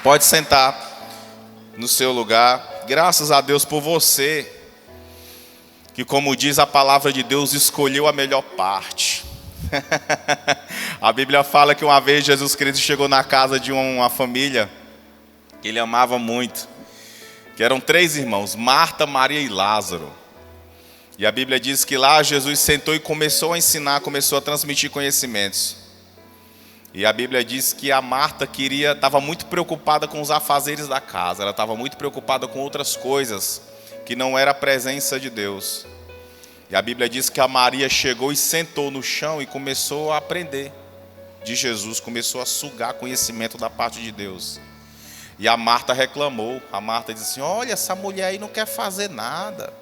Pode sentar no seu lugar. Graças a Deus por você, que, como diz a palavra de Deus, escolheu a melhor parte. A Bíblia fala que uma vez Jesus Cristo chegou na casa de uma família que ele amava muito, que eram 3 irmãos, Marta, Maria e Lázaro. E a Bíblia diz que lá Jesus sentou e começou a ensinar, começou a transmitir conhecimentos. E a Bíblia diz que a Marta estava muito preocupada com os afazeres da casa. Ela estava muito preocupada com outras coisas, que não era a presença de Deus. E a Bíblia diz que a Maria chegou e sentou no chão e começou a aprender de Jesus, começou a sugar conhecimento da parte de Deus. E a Marta reclamou. A Marta disse assim: olha, essa mulher aí não quer fazer nada.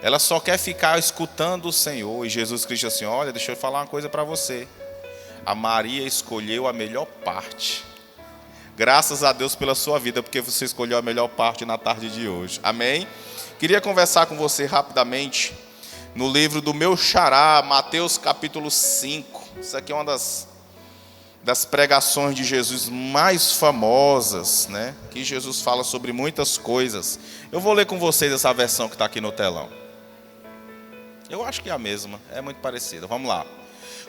Ela só quer ficar escutando o Senhor. E Jesus Cristo disse assim: olha, deixa eu falar uma coisa para você. A Maria escolheu a melhor parte. Graças a Deus pela sua vida, porque você escolheu a melhor parte na tarde de hoje. Amém? Queria conversar com você rapidamente no livro do meu xará, Mateus capítulo 5. Isso aqui é uma das pregações de Jesus mais famosas, né? Que Jesus fala sobre muitas coisas. Eu vou ler com vocês essa versão que está aqui no telão. Eu acho que é a mesma, é muito parecida. Vamos lá.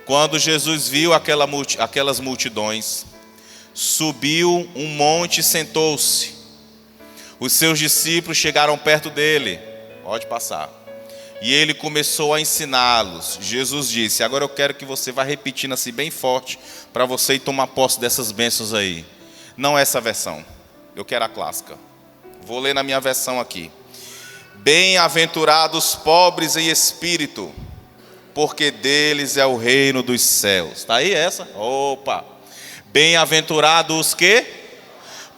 Quando Jesus viu aquelas multidões, subiu um monte e sentou-se. Os seus discípulos chegaram perto dele. Pode passar. E ele começou a ensiná-los. Jesus disse: agora eu quero que você vá repetindo assim bem forte, para você ir tomar posse dessas bênçãos aí. Não essa versão, eu quero a clássica. Vou ler na minha versão aqui. Bem-aventurados pobres em espírito, porque deles é o reino dos céus. Está aí essa? Opa! Bem-aventurados os que?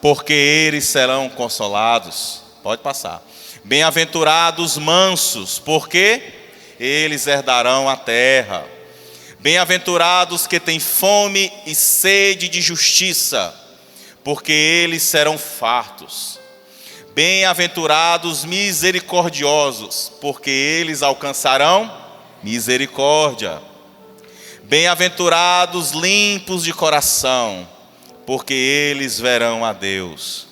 Porque eles serão consolados. Pode passar. Bem-aventurados mansos, porque eles herdarão a terra. Bem-aventurados que têm fome e sede de justiça, porque eles serão fartos. Bem-aventurados misericordiosos, porque eles alcançarão misericórdia. Bem-aventurados limpos de coração, porque eles verão a Deus.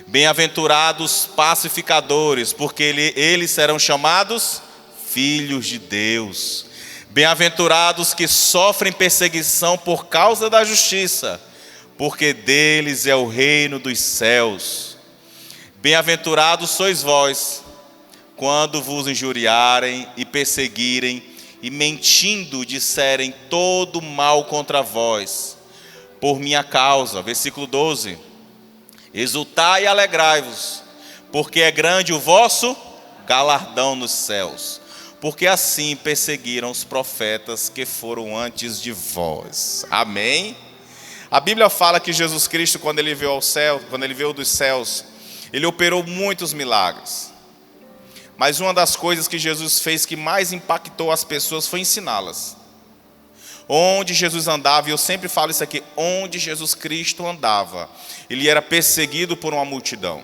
Bem-aventurados pacificadores, porque eles serão chamados filhos de Deus. Bem-aventurados que sofrem perseguição por causa da justiça, porque deles é o reino dos céus. Bem-aventurados sois vós, quando vos injuriarem e perseguirem, e mentindo disserem todo mal contra vós, por minha causa. Versículo 12. Exultai e alegrai-vos, porque é grande o vosso galardão nos céus, porque assim perseguiram os profetas que foram antes de vós. Amém? A Bíblia fala que Jesus Cristo, quando ele veio ao céu, quando ele veio dos céus, ele operou muitos milagres. Mas uma das coisas que Jesus fez que mais impactou as pessoas foi ensiná-las. Onde Jesus andava, e eu sempre falo isso aqui, onde Jesus Cristo andava, ele era perseguido por uma multidão.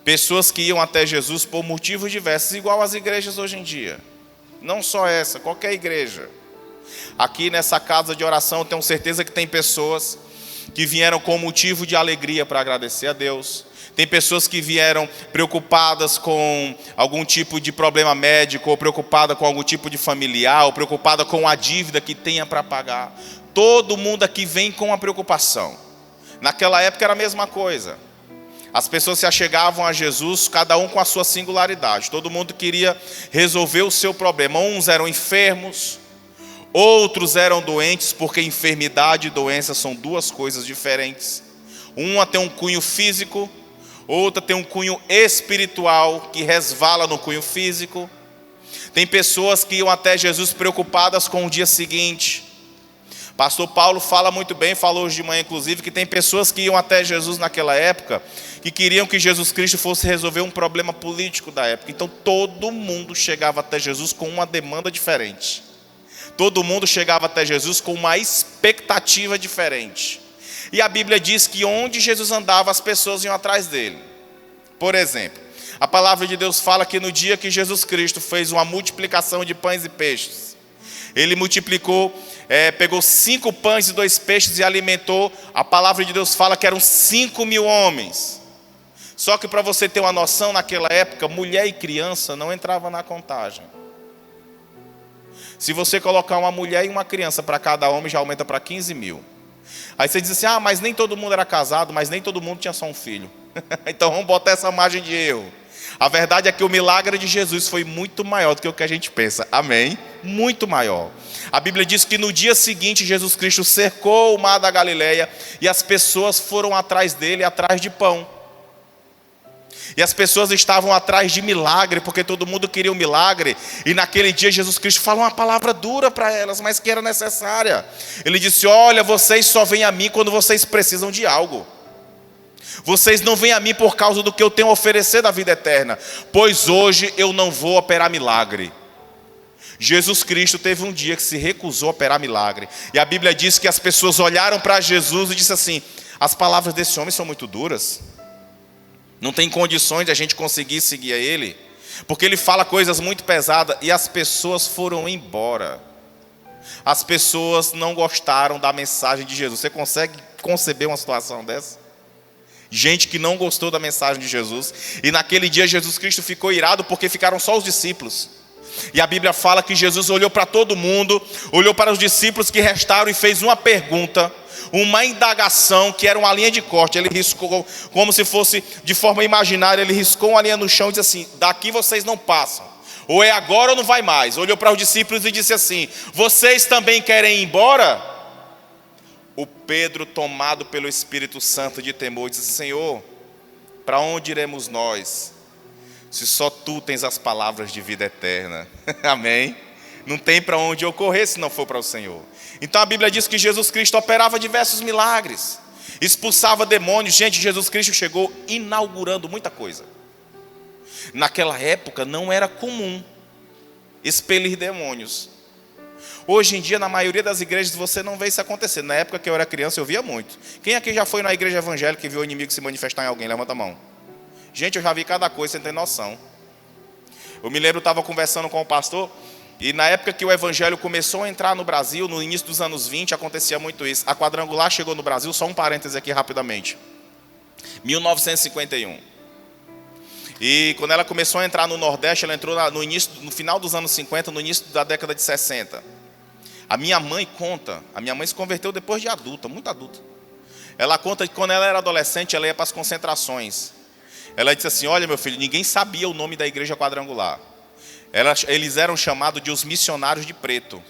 Pessoas que iam até Jesus por motivos diversos, igual as igrejas hoje em dia. Não só essa, qualquer igreja. Aqui nessa casa de oração eu tenho certeza que tem pessoas que vieram com motivo de alegria para agradecer a Deus. Tem pessoas que vieram preocupadas com algum tipo de problema médico, ou preocupada com algum tipo de familiar, ou preocupada com a dívida que tenha para pagar. Todo mundo aqui vem com uma preocupação. Naquela época era a mesma coisa. As pessoas se achegavam a Jesus, cada um com a sua singularidade. Todo mundo queria resolver o seu problema. Uns eram enfermos, outros eram doentes, porque enfermidade e doença são duas coisas diferentes. Uma tem um cunho físico, outra tem um cunho espiritual que resvala no cunho físico. Tem pessoas que iam até Jesus preocupadas com o dia seguinte. Pastor Paulo fala muito bem, falou hoje de manhã inclusive, que tem pessoas que iam até Jesus naquela época, que queriam que Jesus Cristo fosse resolver um problema político da época. Então todo mundo chegava até Jesus com uma demanda diferente. Todo mundo chegava até Jesus com uma expectativa diferente. E a Bíblia diz que onde Jesus andava, as pessoas iam atrás dele. Por exemplo, a palavra de Deus fala que no dia que Jesus Cristo fez uma multiplicação de pães e peixes, ele multiplicou pegou 5 pães e 2 peixes e alimentou. A palavra de Deus fala que eram 5.000 homens. Só que para você ter uma noção, naquela época, mulher e criança não entravam na contagem. Se você colocar uma mulher e uma criança para cada homem, já aumenta para 15.000. Aí você diz assim, mas nem todo mundo era casado, mas nem todo mundo tinha só um filho. Então vamos botar essa margem de erro. A verdade é que o milagre de Jesus foi muito maior do que o que a gente pensa. Amém? Muito maior. A Bíblia diz que no dia seguinte, Jesus Cristo cercou o mar da Galileia e as pessoas foram atrás dele, atrás de pão. E as pessoas estavam atrás de milagre, porque todo mundo queria um milagre. E naquele dia Jesus Cristo falou uma palavra dura para elas, mas que era necessária. Ele disse, olha, vocês só vêm a mim quando vocês precisam de algo. Vocês não vêm a mim por causa do que eu tenho a oferecer da vida eterna, pois hoje eu não vou operar milagre. Jesus Cristo teve um dia que se recusou a operar milagre. E a Bíblia diz que as pessoas olharam para Jesus e disseram assim, as palavras desse homem são muito duras. Não tem condições de a gente conseguir seguir a ele, porque ele fala coisas muito pesadas. E as pessoas foram embora. As pessoas não gostaram da mensagem de Jesus. Você consegue conceber uma situação dessa? Gente que não gostou da mensagem de Jesus. E naquele dia Jesus Cristo ficou irado porque ficaram só os discípulos. E a Bíblia fala que Jesus olhou para todo mundo, olhou para os discípulos que restaram e fez uma pergunta, uma indagação que era uma linha de corte. Ele riscou, como se fosse de forma imaginária, ele riscou uma linha no chão e disse assim, daqui vocês não passam, ou é agora ou não vai mais. Olhou para os discípulos e disse assim, vocês também querem ir embora? O Pedro, tomado pelo Espírito Santo de temor, disse, Senhor, para onde iremos nós, se só Tu tens as palavras de vida eterna? Amém? Não tem para onde eu correr se não for para o Senhor. Então a Bíblia diz que Jesus Cristo operava diversos milagres, expulsava demônios. Gente, Jesus Cristo chegou inaugurando muita coisa. Naquela época não era comum expelir demônios. Hoje em dia, na maioria das igrejas, você não vê isso acontecer. Na época que eu era criança, eu via muito. Quem aqui já foi na igreja evangélica e viu o inimigo se manifestar em alguém? Levanta a mão. Gente, eu já vi cada coisa, você não tem noção. Eu me lembro, eu estava conversando com o pastor, e na época que o evangelho começou a entrar no Brasil, no início dos anos 20, acontecia muito isso. A Quadrangular chegou no Brasil, só um parêntese aqui rapidamente, 1951. E quando ela começou a entrar no Nordeste, ela entrou no final dos anos 50, no início da década de 60. A minha mãe se converteu depois de adulta, muito adulta. Ela conta que quando ela era adolescente, ela ia para as concentrações. Ela disse assim, olha meu filho, ninguém sabia o nome da igreja Quadrangular. Eles eram chamados de os missionários de preto,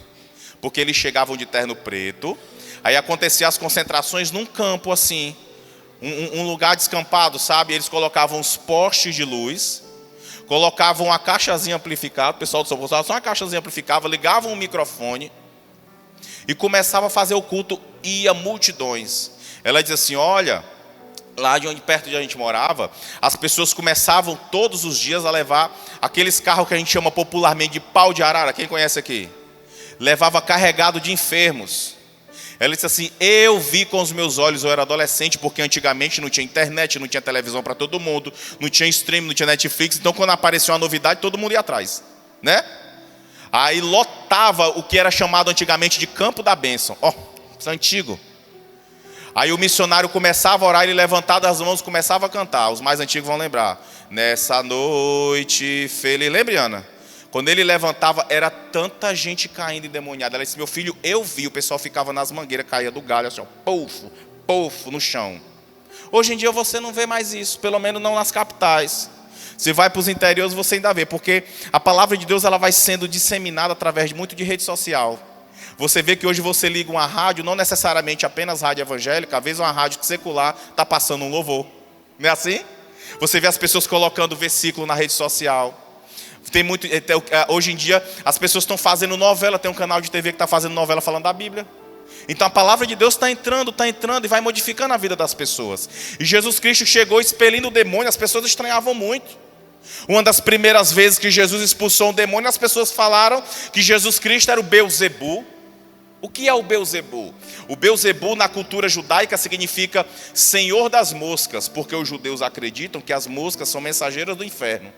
porque eles chegavam de terno preto. Aí acontecia as concentrações num campo assim, um lugar descampado, sabe? Eles colocavam os postes de luz, colocavam a caixazinha amplificada, o pessoal do São Gonçalo, só uma caixazinha amplificada, ligavam o microfone e começava a fazer o culto, ia multidões. Ela diz assim, olha, lá perto de onde a gente morava, as pessoas começavam todos os dias a levar aqueles carros que a gente chama popularmente de pau de arara. Quem conhece aqui? Levava carregado de enfermos. Ela disse assim, eu vi com os meus olhos, eu era adolescente, porque antigamente não tinha internet, não tinha televisão para todo mundo, não tinha stream, não tinha Netflix, então quando apareceu uma novidade, todo mundo ia atrás, né? Aí lotava o que era chamado antigamente de Campo da Bênção. Isso é antigo. Aí o missionário começava a orar, ele levantava as mãos, começava a cantar. Os mais antigos vão lembrar. Nessa noite feliz. Lembra, Ana? Quando ele levantava, era tanta gente caindo endemoniada. Ela disse, meu filho, eu vi. O pessoal ficava nas mangueiras, caía do galho, assim, pofo, pofo, no chão. Hoje em dia você não vê mais isso, pelo menos não nas capitais. Você vai para os interiores, você ainda vê, porque a palavra de Deus ela vai sendo disseminada através de muito de rede social. Você vê que hoje você liga uma rádio, não necessariamente apenas rádio evangélica, às vezes uma rádio secular está passando um louvor. Não é assim? Você vê as pessoas colocando versículo na rede social. Hoje em dia as pessoas estão fazendo novela, tem um canal de TV que está fazendo novela falando da Bíblia. Então a palavra de Deus está entrando e vai modificando a vida das pessoas. E Jesus Cristo chegou expelindo o demônio, as pessoas estranhavam muito. Uma das primeiras vezes que Jesus expulsou um demônio, as pessoas falaram que Jesus Cristo era o Beelzebu. O que é o Beelzebu? O Beelzebu na cultura judaica significa senhor das moscas, porque os judeus acreditam que as moscas são mensageiras do inferno.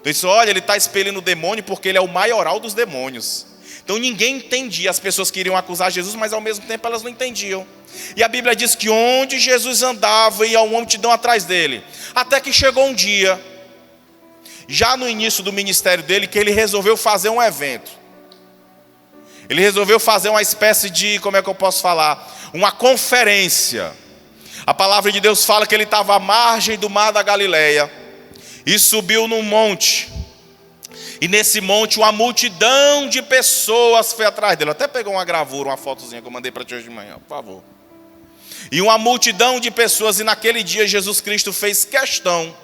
Então, olha, ele está expelindo o demônio porque ele é o maioral dos demônios. Então ninguém entendia. As pessoas queriam acusar Jesus, mas ao mesmo tempo elas não entendiam. E a Bíblia diz que onde Jesus andava, ia uma multidão atrás dele. Até que chegou um dia, já no início do ministério dele, que ele resolveu fazer um evento. Ele resolveu fazer uma espécie de, como é que eu posso falar? Uma conferência. A palavra de Deus fala que ele estava à margem do mar da Galileia e subiu num monte. E nesse monte uma multidão de pessoas foi atrás dele. Eu até pegou uma gravura, uma fotozinha que eu mandei para ti hoje de manhã, por favor. E uma multidão de pessoas, e naquele dia Jesus Cristo fez questão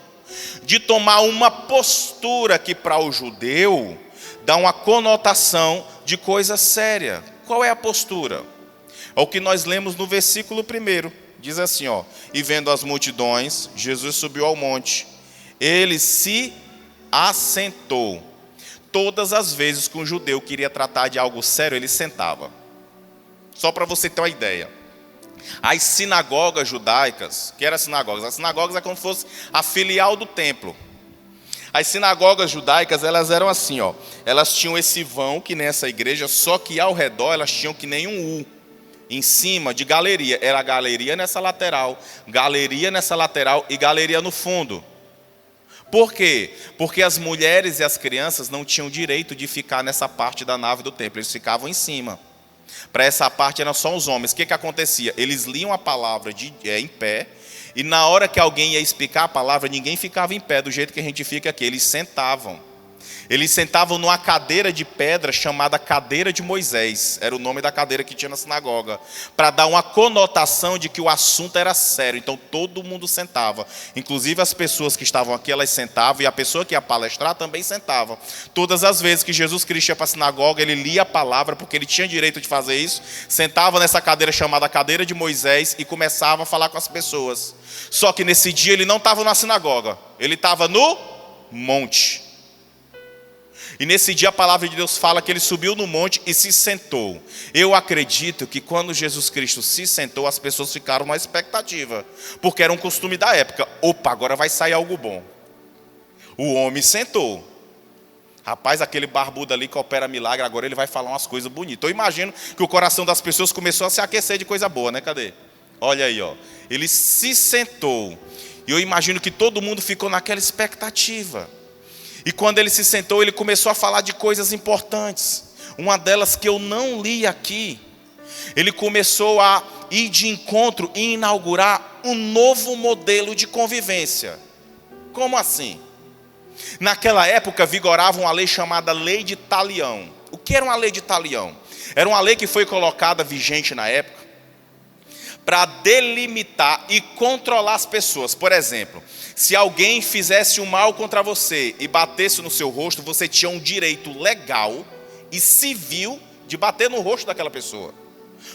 de tomar uma postura que para o judeu dá uma conotação de coisa séria. Qual é a postura? É o que nós lemos no versículo 1. Diz assim, ó: e vendo as multidões, Jesus subiu ao monte. Ele se assentou. Todas as vezes que um judeu queria tratar de algo sério, ele sentava. Só para você ter uma ideia. As sinagogas judaicas, que eram sinagogas? As sinagogas é como se fosse a filial do templo. As sinagogas judaicas, elas eram assim, ó. Elas tinham esse vão, que nessa igreja, só que ao redor elas tinham que nem um U. Em cima de galeria. Era galeria nessa lateral e galeria no fundo. Por quê? Porque as mulheres e as crianças não tinham direito de ficar nessa parte da nave do templo. Eles ficavam em cima. Para essa parte eram só os homens. O que acontecia? Eles liam a palavra em pé. E na hora que alguém ia explicar a palavra, ninguém ficava em pé do jeito que a gente fica aqui. Eles sentavam. Eles sentavam numa cadeira de pedra chamada cadeira de Moisés. Era o nome da cadeira que tinha na sinagoga. Para dar uma conotação de que o assunto era sério. Então todo mundo sentava. Inclusive as pessoas que estavam aqui, elas sentavam. E a pessoa que ia palestrar também sentava. Todas as vezes que Jesus Cristo ia para a sinagoga, ele lia a palavra, porque ele tinha direito de fazer isso. Sentava nessa cadeira chamada cadeira de Moisés e começava a falar com as pessoas. Só que nesse dia ele não estava na sinagoga. Ele estava no monte. E nesse dia a palavra de Deus fala que ele subiu no monte e se sentou. Eu acredito que quando Jesus Cristo se sentou, as pessoas ficaram na expectativa. Porque era um costume da época. Opa, agora vai sair algo bom. O homem sentou. Rapaz, aquele barbudo ali que opera milagre, agora ele vai falar umas coisas bonitas. Eu imagino que o coração das pessoas começou a se aquecer de coisa boa, né? Cadê? Olha aí, ó. Ele se sentou. E eu imagino que todo mundo ficou naquela expectativa. E quando ele se sentou, ele começou a falar de coisas importantes. Uma delas que eu não li aqui. Ele começou a ir de encontro e inaugurar um novo modelo de convivência. Como assim? Naquela época vigorava uma lei chamada Lei de Talião. O que era uma lei de Talião? Era uma lei que foi colocada vigente na época para delimitar e controlar as pessoas. Por exemplo, se alguém fizesse um mal contra você e batesse no seu rosto, você tinha um direito legal e civil de bater no rosto daquela pessoa.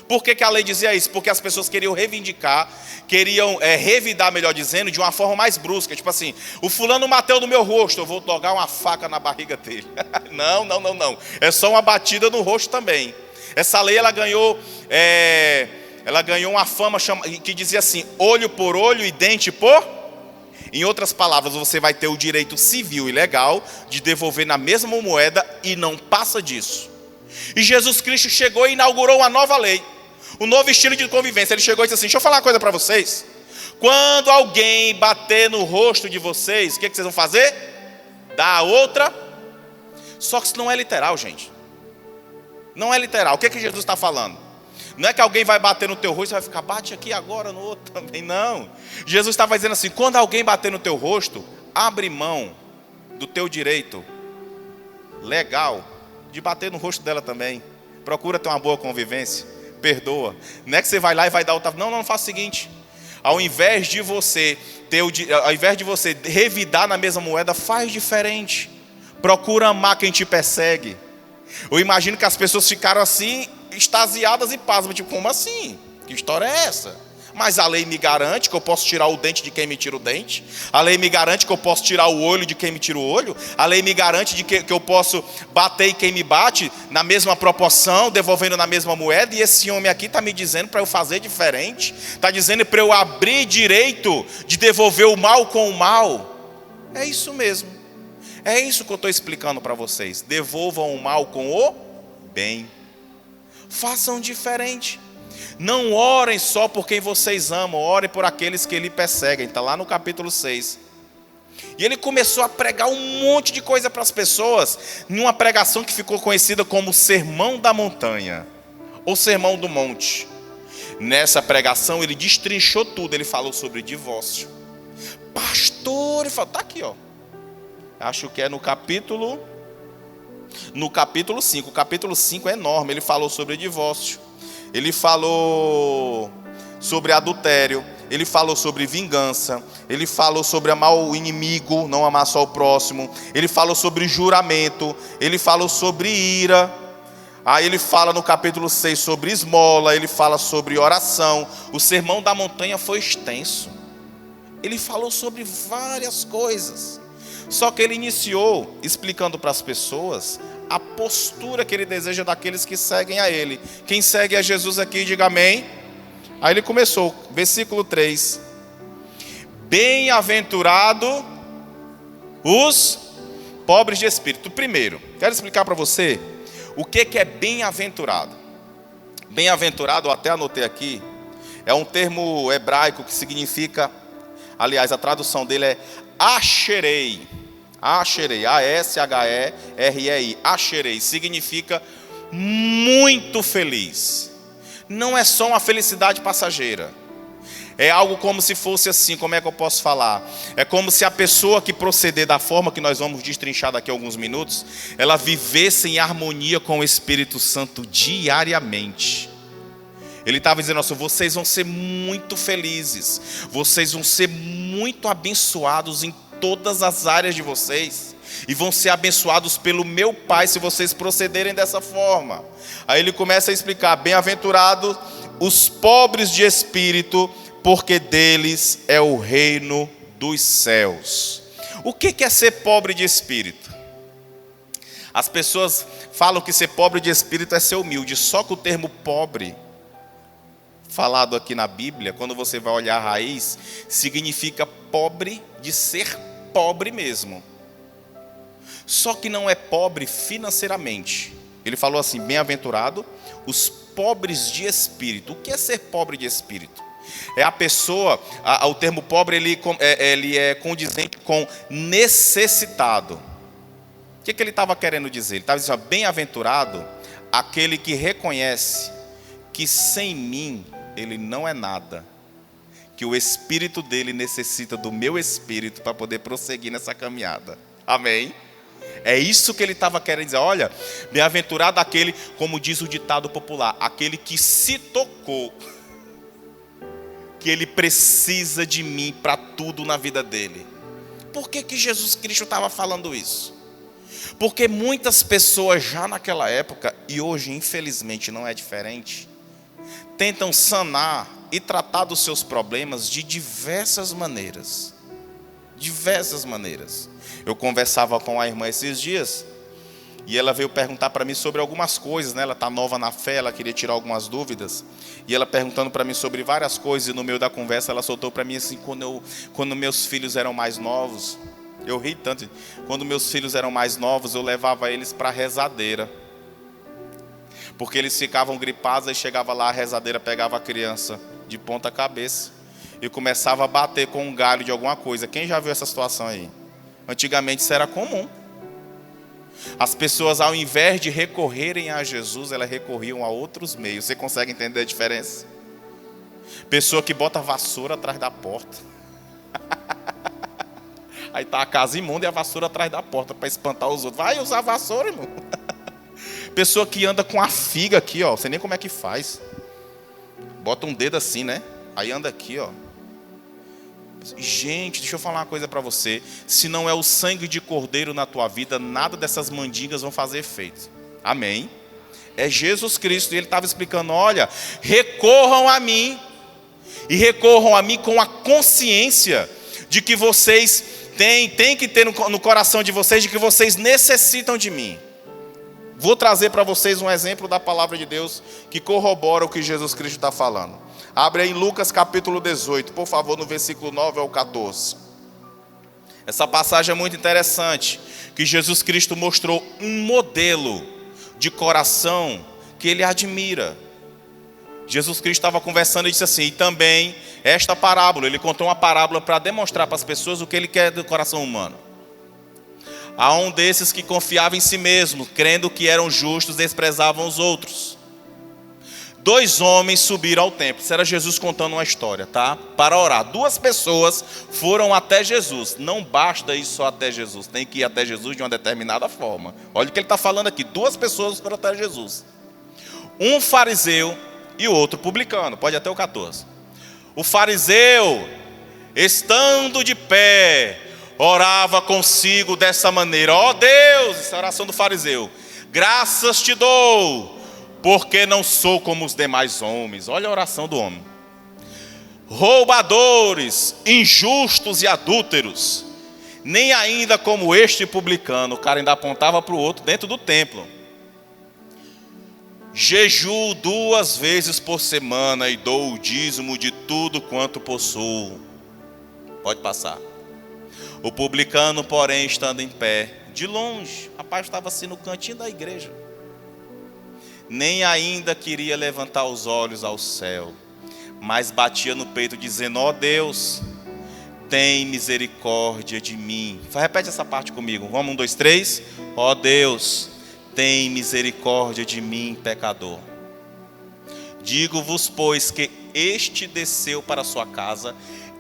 Por que a lei dizia isso? Porque as pessoas queriam reivindicar, queriam revidar, melhor dizendo, de uma forma mais brusca. Tipo assim, o fulano bateu no meu rosto, eu vou jogar uma faca na barriga dele. Não. É só uma batida no rosto também. Essa lei ela ganhou uma fama que dizia assim: olho por olho e dente por... Em outras palavras, você vai ter o direito civil e legal de devolver na mesma moeda e não passa disso. E Jesus Cristo chegou e inaugurou uma nova lei, um novo estilo de convivência. Ele chegou e disse assim: deixa eu falar uma coisa para vocês. Quando alguém bater no rosto de vocês, o que vocês vão fazer? Dar a outra. Só que isso não é literal, gente. Não é literal. O que Jesus está falando? Não é que alguém vai bater no teu rosto e vai ficar, bate aqui agora, no outro também, não. Jesus estava dizendo assim: quando alguém bater no teu rosto, abre mão do teu direito legal de bater no rosto dela também. Procura ter uma boa convivência, perdoa. Não é que você vai lá e vai dar outra. Não, faça o seguinte: ao invés de você revidar na mesma moeda, faz diferente. Procura amar quem te persegue. Eu imagino que as pessoas ficaram assim, extasiadas e pasmas, tipo, como assim? Que história é essa? Mas a lei me garante que eu posso tirar o dente de quem me tira o dente. A lei me garante que eu posso tirar o olho de quem me tira o olho. A lei me garante de que eu posso bater em quem me bate na mesma proporção, devolvendo na mesma moeda. E esse homem aqui está me dizendo para eu fazer diferente. Está dizendo para eu abrir direito de devolver o mal com o mal. É isso mesmo. É isso que eu estou explicando para vocês. Devolvam o mal com o bem. Façam diferente. Não orem só por quem vocês amam, orem por aqueles que lhe perseguem. Está lá no capítulo 6. E ele começou a pregar um monte de coisa para as pessoas, em uma pregação que ficou conhecida como Sermão da Montanha, ou Sermão do Monte. Nessa pregação ele destrinchou tudo, ele falou sobre divórcio. Pastor, ele falou, está aqui, ó. Acho que é no capítulo 5. O capítulo 5 é enorme, ele falou sobre divórcio. Ele falou sobre adultério. Ele falou sobre vingança. Ele falou sobre amar o inimigo, não amar só o próximo. Ele falou sobre juramento. Ele falou sobre ira. Aí ele fala no capítulo 6 sobre esmola. Ele fala sobre oração. O Sermão da Montanha foi extenso. Ele falou sobre várias coisas. Só que ele iniciou explicando para as pessoas a postura que ele deseja daqueles que seguem a ele. Quem segue a Jesus aqui, diga amém. Aí ele começou, versículo 3. Bem-aventurado os pobres de espírito. Primeiro, quero explicar para você o que é bem-aventurado. Bem-aventurado, eu até anotei aqui, é um termo hebraico que significa, aliás, a tradução dele é asherei. Asherei, A-S-H-E-R-E-I, asherei, significa muito feliz. Não é só uma felicidade passageira. É algo como se fosse assim, como é que eu posso falar? É como se a pessoa que proceder da forma que nós vamos destrinchar daqui a alguns minutos, ela vivesse em harmonia com o Espírito Santo diariamente. Ele estava dizendo assim, vocês vão ser muito felizes, vocês vão ser muito abençoados em todas as áreas de vocês, e vão ser abençoados pelo meu Pai se vocês procederem dessa forma. Aí ele começa a explicar, bem-aventurados os pobres de espírito, porque deles é o reino dos céus. O que é ser pobre de espírito? As pessoas falam que ser pobre de espírito é ser humilde, só que o termo pobre, falado aqui na Bíblia, quando você vai olhar a raiz, significa pobre de ser pobre mesmo. Só que não é pobre financeiramente. Ele falou assim, bem-aventurado os pobres de espírito. O que é ser pobre de espírito? É a pessoa, o termo pobre ele é condizente com necessitado. O que ele estava querendo dizer? Ele estava dizendo, bem-aventurado aquele que reconhece que sem mim ele não é nada, que o espírito dele necessita do meu espírito para poder prosseguir nessa caminhada. Amém? É isso que ele estava querendo dizer. Olha, bem-aventurado aquele, como diz o ditado popular, aquele que se tocou, que ele precisa de mim para tudo na vida dele. Por que Jesus Cristo estava falando isso? Porque muitas pessoas já naquela época, e hoje infelizmente não é diferente, tentam sanar e tratar dos seus problemas de diversas maneiras. Diversas maneiras. Eu conversava com a irmã esses dias, e ela veio perguntar para mim sobre algumas coisas, né? Ela está nova na fé, ela queria tirar algumas dúvidas, e ela perguntando para mim sobre várias coisas, e no meio da conversa ela soltou para mim assim, quando meus filhos eram mais novos, eu ri tanto, quando meus filhos eram mais novos, eu levava eles para a rezadeira, porque eles ficavam gripados, e chegava lá, a rezadeira pegava a criança de ponta cabeça, e começava a bater com um galho de alguma coisa. Quem já viu essa situação aí? Antigamente isso era comum. As pessoas, ao invés de recorrerem a Jesus, elas recorriam a outros meios. Você consegue entender a diferença? Pessoa que bota a vassoura atrás da porta. Aí está a casa imunda e a vassoura atrás da porta para espantar os outros. Vai usar a vassoura, irmão. Pessoa que anda com a figa aqui, ó. Não sei nem como é que faz. Bota um dedo assim, né? Aí anda aqui, ó. Gente, deixa eu falar uma coisa para você. Se não é o sangue de cordeiro na tua vida, nada dessas mandingas vão fazer efeito. Amém? É Jesus Cristo. E ele estava explicando, olha, recorram a mim. E recorram a mim com a consciência de que vocês têm que ter no coração de vocês, de que vocês necessitam de mim. Vou trazer para vocês um exemplo da palavra de Deus que corrobora o que Jesus Cristo está falando. Abre aí em Lucas capítulo 18, por favor, no versículo 9 ao 14. Essa passagem é muito interessante, que Jesus Cristo mostrou um modelo de coração que ele admira. Jesus Cristo estava conversando e disse assim, e também esta parábola, ele contou uma parábola para demonstrar para as pessoas o que ele quer do coração humano. Há um desses que confiava em si mesmo, crendo que eram justos, desprezavam os outros. 2 homens subiram ao templo. Isso era Jesus contando uma história, tá? Para orar. 2 pessoas foram até Jesus. Não basta ir só até Jesus, tem que ir até Jesus de uma determinada forma. Olha o que ele está falando aqui. 2 pessoas foram até Jesus. Um fariseu e o outro publicano. Pode até o 14. O fariseu, estando de pé, orava consigo dessa maneira. Ó Deus, essa é a oração do fariseu. Graças te dou, porque não sou como os demais homens. Olha a oração do homem. Roubadores, injustos e adúlteros, nem ainda como este publicano. O cara ainda apontava para o outro dentro do templo. Jejuo 2 vezes por semana e dou o dízimo de tudo quanto possuo. Pode passar. O publicano, porém, estando em pé, de longe, o rapaz estava assim no cantinho da igreja, nem ainda queria levantar os olhos ao céu, mas batia no peito dizendo, ó Deus, tem misericórdia de mim. Repete essa parte comigo, vamos, 1, 2, 3. Ó Deus, tem misericórdia de mim, pecador. Digo-vos, pois, que este desceu para a sua casa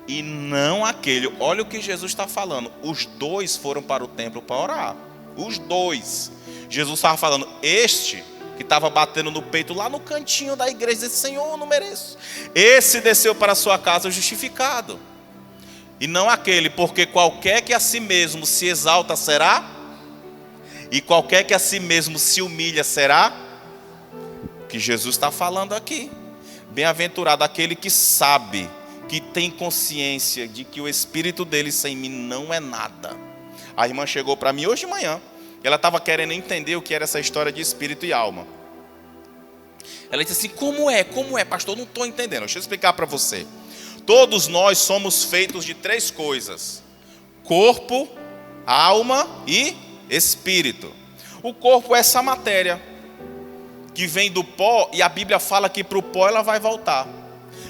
e não aquele. Olha o que Jesus está falando. Os 2 foram para o templo para orar. Os 2. Jesus estava falando, este que estava batendo no peito lá no cantinho da igreja, disse, Senhor, eu não mereço. Esse desceu para a sua casa justificado. E não aquele, porque qualquer que a si mesmo se exalta será, e qualquer que a si mesmo se humilha será. O que Jesus está falando aqui. Bem-aventurado aquele que sabe, que tem consciência de que o espírito dele sem mim não é nada. A irmã chegou para mim hoje de manhã. Ela estava querendo entender o que era essa história de espírito e alma. Ela disse assim, como é, pastor? Eu não estou entendendo. Deixa eu explicar para você. Todos nós somos feitos de 3 coisas. Corpo, alma e espírito. O corpo é essa matéria que vem do pó, e a Bíblia fala que para o pó ela vai voltar.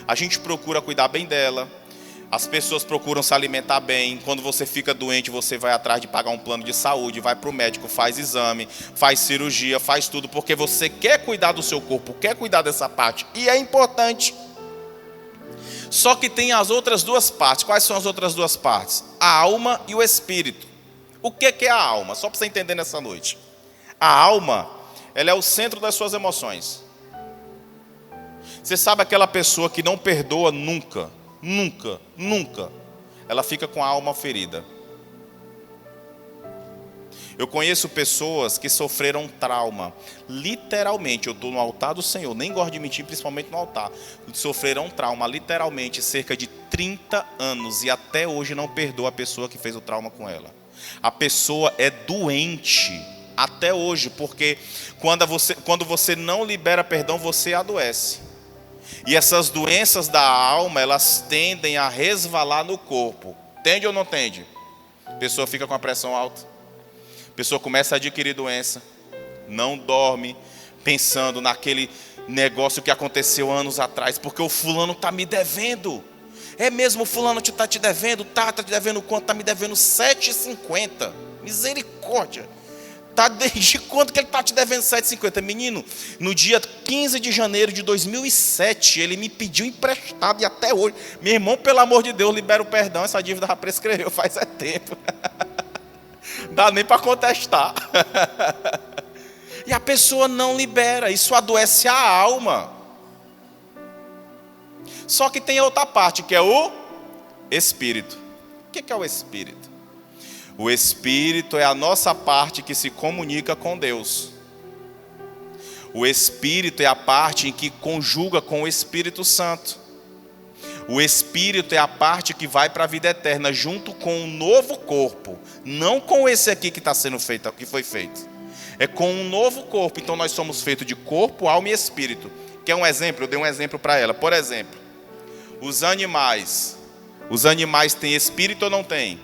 A gente procura cuidar bem dela. As pessoas procuram se alimentar bem. Quando você fica doente, você vai atrás de pagar um plano de saúde, vai para o médico, faz exame, faz cirurgia, faz tudo, porque você quer cuidar do seu corpo, quer cuidar dessa parte, e é importante. Só que tem as outras 2 partes. Quais são as outras 2 partes? A alma e o espírito. O que é a alma? Só para você entender nessa noite. A alma, ela é o centro das suas emoções. Você sabe aquela pessoa que não perdoa nunca, ela fica com a alma ferida. Eu conheço pessoas que sofreram trauma. Literalmente, eu estou no altar do Senhor, nem gosto de mentir, principalmente no altar. Sofreram trauma, literalmente, cerca de 30 anos, e até hoje não perdoa a pessoa que fez o trauma com ela. A pessoa é doente até hoje, porque quando você não libera perdão, você adoece. E essas doenças da alma, elas tendem a resvalar no corpo. Tende ou não tende? A pessoa fica com a pressão alta. A pessoa começa a adquirir doença. Não dorme pensando naquele negócio que aconteceu anos atrás, porque o fulano está me devendo. É mesmo, o fulano está te devendo? Está te devendo quanto? Está me devendo 7,50. Misericórdia. Tá, desde quando que ele está te devendo 7,50? Menino, no dia 15 de janeiro de 2007, ele me pediu emprestado, e até hoje. Meu irmão, pelo amor de Deus, libera o perdão. Essa dívida já prescreveu faz tempo. Dá nem para contestar. E a pessoa não libera. Isso adoece a alma. Só que tem outra parte, que é o espírito. O que é o espírito? O espírito é a nossa parte que se comunica com Deus. O espírito é a parte em que conjuga com o Espírito Santo. O espírito é a parte que vai para a vida eterna junto com um novo corpo, não com esse aqui que está sendo feito, que foi feito. É com um novo corpo. Então nós somos feitos de corpo, alma e espírito. Quer um exemplo? Eu dei um exemplo para ela. Por exemplo, os animais têm espírito ou não têm?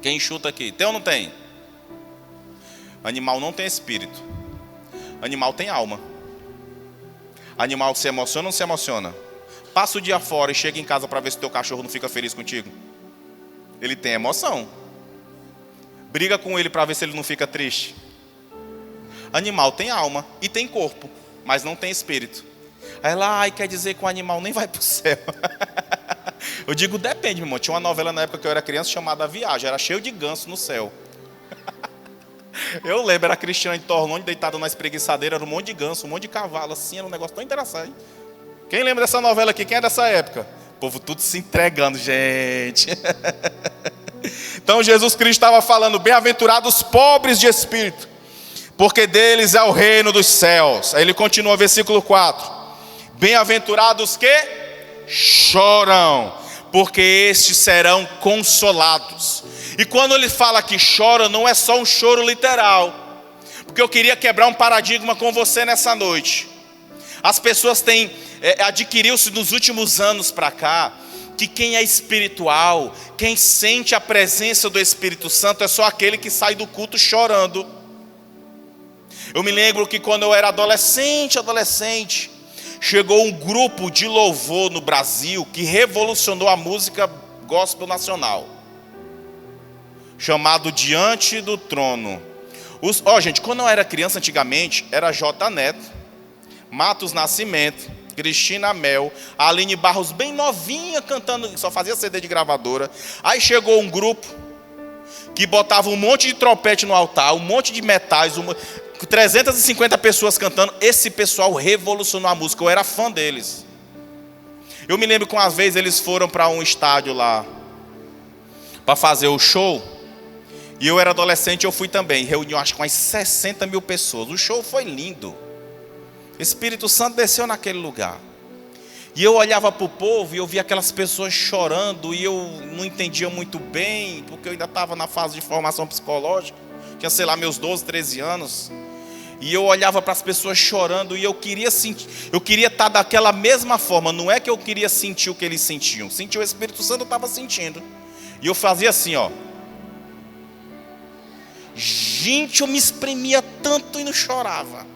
Quem chuta aqui? Tem ou não tem? Animal não tem espírito. Animal tem alma. Animal se emociona ou não se emociona? Passa o dia fora e chega em casa para ver se teu cachorro não fica feliz contigo. Ele tem emoção. Briga com ele para ver se ele não fica triste. Animal tem alma e tem corpo, mas não tem espírito. Aí ela, quer dizer que o animal nem vai para o céu. Eu digo, depende, meu irmão. Tinha uma novela na época que eu era criança chamada A Viagem. Era cheio de ganso no céu. Eu lembro, era a Cristiane Torlone deitada na espreguiçadeira, era um monte de ganso, um monte de cavalo, assim, era um negócio tão interessante. Quem lembra dessa novela aqui? Quem é dessa época? O povo tudo se entregando, gente. Então Jesus Cristo estava falando, bem-aventurados os pobres de espírito, porque deles é o reino dos céus. Aí ele continua, versículo 4. Bem-aventurados que choram, porque estes serão consolados. E quando ele fala que chora, não é só um choro literal, porque eu queria quebrar um paradigma com você nessa noite. As pessoas têm adquiriu-se nos últimos anos para cá, que quem é espiritual, quem sente a presença do Espírito Santo, é só aquele que sai do culto chorando. Eu me lembro que quando eu era adolescente, chegou um grupo de louvor no Brasil, que revolucionou a música gospel nacional, chamado Diante do Trono. Gente, quando eu era criança antigamente, era J. Neto, Matos Nascimento, Cristina Mel, a Aline Barros bem novinha cantando, só fazia CD de gravadora. Aí chegou um grupo que botava um monte de trompete no altar, um monte de metais, 350 pessoas cantando. Esse pessoal revolucionou a música, eu era fã deles. Eu me lembro que uma vez eles foram para um estádio lá para fazer o show. E eu era adolescente, eu fui também. Reuniu acho que umas 60 mil pessoas. O show foi lindo. O Espírito Santo desceu naquele lugar. E eu olhava para o povo e eu via aquelas pessoas chorando. E eu não entendia muito bem, porque eu ainda estava na fase de formação psicológica. Tinha, sei lá, meus 12, 13 anos. E eu olhava para as pessoas chorando e eu queria sentir, eu queria estar daquela mesma forma. Não é que eu queria sentir o que eles sentiam. Sentir o Espírito Santo, eu estava sentindo. E eu fazia assim, ó. Gente, eu me espremia tanto e não chorava.